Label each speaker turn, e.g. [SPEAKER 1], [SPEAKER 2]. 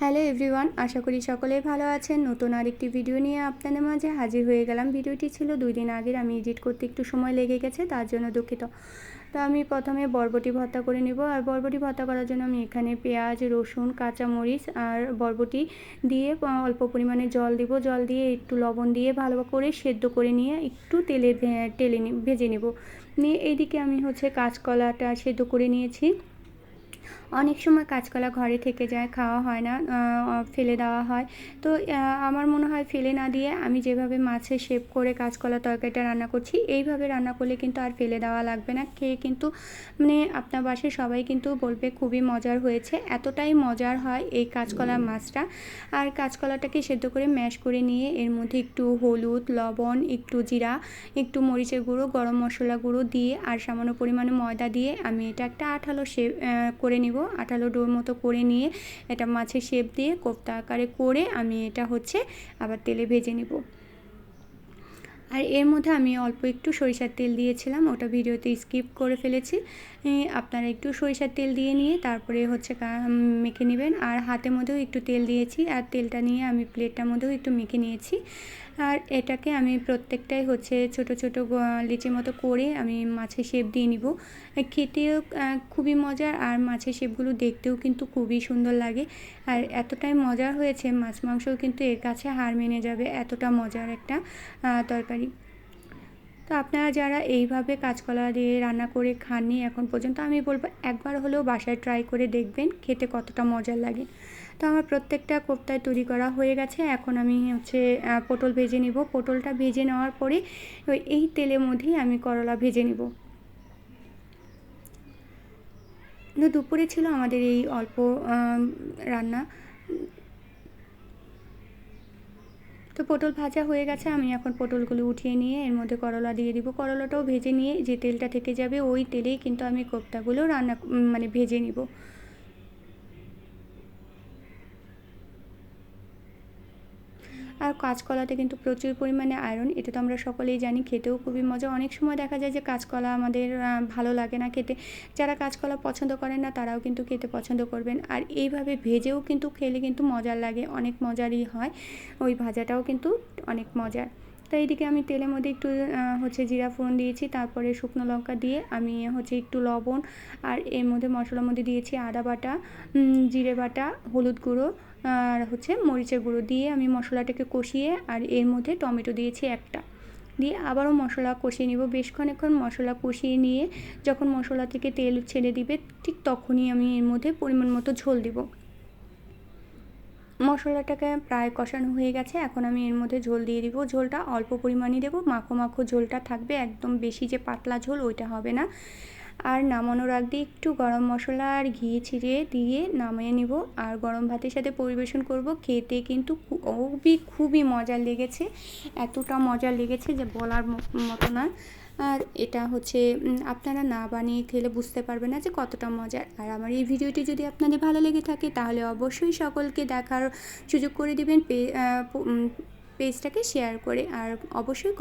[SPEAKER 1] Hello everyone, আশা করি সকলেই ভালো আছেন। নতুন আরেকটি ভিডিও নিয়ে আপনাদের মাঝে হাজির হয়ে গেলাম। ভিডিওটি ছিল 2 দিন আগের, আমি এডিট করতে একটু সময় লেগে গেছে, তার জন্য দুঃখিত। তো আমি প্রথমে বরবটি ভর্তা করে নেব। আর বরবটি ভর্তা করার জন্য আমি এখানে পেঁয়াজ, রসুন, কাঁচামরিচ আর বরবটি দিয়ে অল্প পরিমাণে জল দিব। জল দিয়ে একটু লবণ দিয়ে ভালো করে সেদ্ধ করে নিয়ে একটু তেলে ভেজে নেব। নিয়ে এইদিকে আমি কাঁচকলাটা সেদ্ধ করে নিয়েছি। অনেক সময় কাঁচকলা ঘরে থেকে যায়, খাওয়া হয় না, ফেলে দেওয়া হয়। তো আমার মনে হয় ফেলে না দিয়ে আমি যেভাবে মাছের শেপ করে কাঁচকলা তরকারিটা রান্না করছি, এইভাবে রান্না করলে কিন্তু আর ফেলে দেওয়া লাগবে না। খেয়ে কিন্তু আপনার বাসায় সবাই কিন্তু বলবে খুবই মজার হয়েছে। এতটাই মজার হয় এই কাঁচকলা মাছটা। আর কাঁচকলাটাকে সেদ্ধ করে ম্যাশ করে নিয়ে এর মধ্যে একটু হলুদ, লবণ, একটু জিরা, একটু মরিচের গুঁড়ো, গরম মশলা গুঁড়ো দিয়ে আর সামান্য পরিমাণে ময়দা দিয়ে আমি এটা একটা আঠালো শেপ করে নিব। আঠালো ডোর মতো করে নিয়ে এটা মাছের শেপ দিয়ে কোফতা আকারে করে আমি এটা আবার তেলে ভেজে নেব। আর এর মধ্যে আমি অল্প একটু সরিষার তেল দিয়েছিলাম, ওটা ভিডিওতে স্কিপ করে ফেলেছি। আপনারা একটু সরিষার তেল দিয়ে নিয়ে তারপরে মেখে নেবেন। আর হাতের মধ্যেও একটু তেল দিয়েছি, আর তেলটা নিয়ে আমি প্লেটটার মধ্যেও একটু মেখে নিয়েছি। আর এটাকে আমি প্রত্যেকটাই ছোট ছোট লিচির মতো করে আমি মাছের শেপ দিয়ে নিব। খেতেও খুবই মজার, আর মাছের শেপগুলো দেখতেও কিন্তু খুবই সুন্দর লাগে। আর এতটাই মজার হয়েছে, মাছ মাংসও কিন্তু এর কাছে হার মেনে যাবে, এতটা মজার একটা তরকারি। তো আপনারা যারা এইভাবে কাঁচকলা দিয়ে রান্না করে খাননি এখন পর্যন্ত, আমি বলবো একবার হলেও বাসায় ট্রাই করে দেখবেন, খেতে কতটা মজার লাগে। তো আমার প্রত্যেকটা কোফতায় তৈরি করা হয়ে গেছে। এখন আমি পটল ভেজে নিব। পটলটা ভেজে নেওয়ার পরে এই তেলের মধ্যেই আমি করলা ভেজে নিব। দুপুরে ছিল আমাদের এই অল্প রান্না। তো পটল ভাজা হয়ে গেছে, আমি এখন পটলগুলো উঠিয়ে নিয়ে এর মধ্যে করলা দিয়ে দিব। করলাটাও ভেজে নিয়ে যে তেলটা থেকে যাবে ওই তেলেই কিন্তু আমি কোফতাগুলো ভেজে নিব। আর কাঁচকলাতে কিন্তু প্রচুর পরিমাণে আয়রন, এটা তো আমরা সকলেই জানি। খেতেও খুবই মজা। অনেক সময় দেখা যায় যে কাঁচকলা আমাদের ভালো লাগে না খেতে। যারা কাঁচকলা পছন্দ করেন না তারাও কিন্তু খেতে পছন্দ করবেন। আর এইভাবে ভেজেও কিন্তু খেলে কিন্তু মজার লাগে, অনেক মজারই হয়। ওই ভাজাটাও কিন্তু অনেক মজার। তো এইদিকে আমি তেলের মধ্যে একটু জিরা ফোড়ন দিয়েছি, তারপরে শুকনো লঙ্কা দিয়ে আমি একটু লবণ, আর এর মধ্যে মশলার মধ্যে দিয়েছি আদা বাটা, জিরে বাটা, হলুদ গুঁড়ো আর মরিচের গুঁড়ো দিয়ে আমি মশলাটাকে কষিয়ে, আর এর মধ্যে টমেটো দিয়েছি একটা, দিয়ে আবারও মশলা কষিয়ে নিব। বেশ খানিকক্ষণ মশলা কষিয়ে নিয়ে যখন মশলা থেকে তেল ছেড়ে দিবে, ঠিক তখনই আমি এর মধ্যে পরিমাণ মতো ঝোল দিব। মশলাটাকে প্রায় কষানো হয়ে গেছে, এখন আমি এর মধ্যে ঝোল দিয়ে দিব। ঝোলটা অল্প পরিমাণে দেবো, মাখো মাখো ঝোলটা থাকবে, একদম বেশি যে পাতলা ঝোল ওইটা হবে না। আর নামানোর আগে একটু গরম মশলা আর ঘি ছিটিয়ে দিয়ে নামিয়ে নিব। আর গরম ভাতের সাথে পরিবেশন করব। খেতে কিন্তু খুবই মজার লেগেছে, এতটা মজার লেগেছে যে বলার মতো না। আর এটা আপনারা না বানিয়ে খেলে বুঝতে পারবেন না যে কতটা মজার। আর আমার এই ভিডিওটি যদি আপনাদের ভালো লেগে থাকে তাহলে অবশ্যই সকলকে দেখার সুযোগ করে দিবেন, পেজটাকে শেয়ার করে, আর অবশ্যই